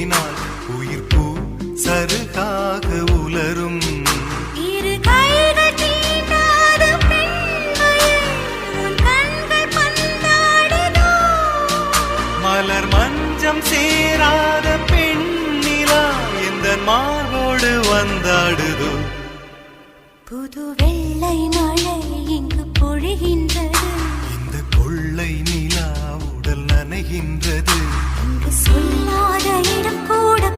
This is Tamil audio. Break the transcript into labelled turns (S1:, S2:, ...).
S1: தோன்றினால் உயிர் பூ சருகாக உலரும். மலர் மஞ்சம் சேராத பெண்ணிலா எந்த மார்போடு வந்தாடுதோ.
S2: புது வெள்ளை மழை இங்கு பொழிகின்றது,
S1: இந்த கொள்ளை நிலா உடல் நனைகின்றது.
S2: இங்கு சொல்லா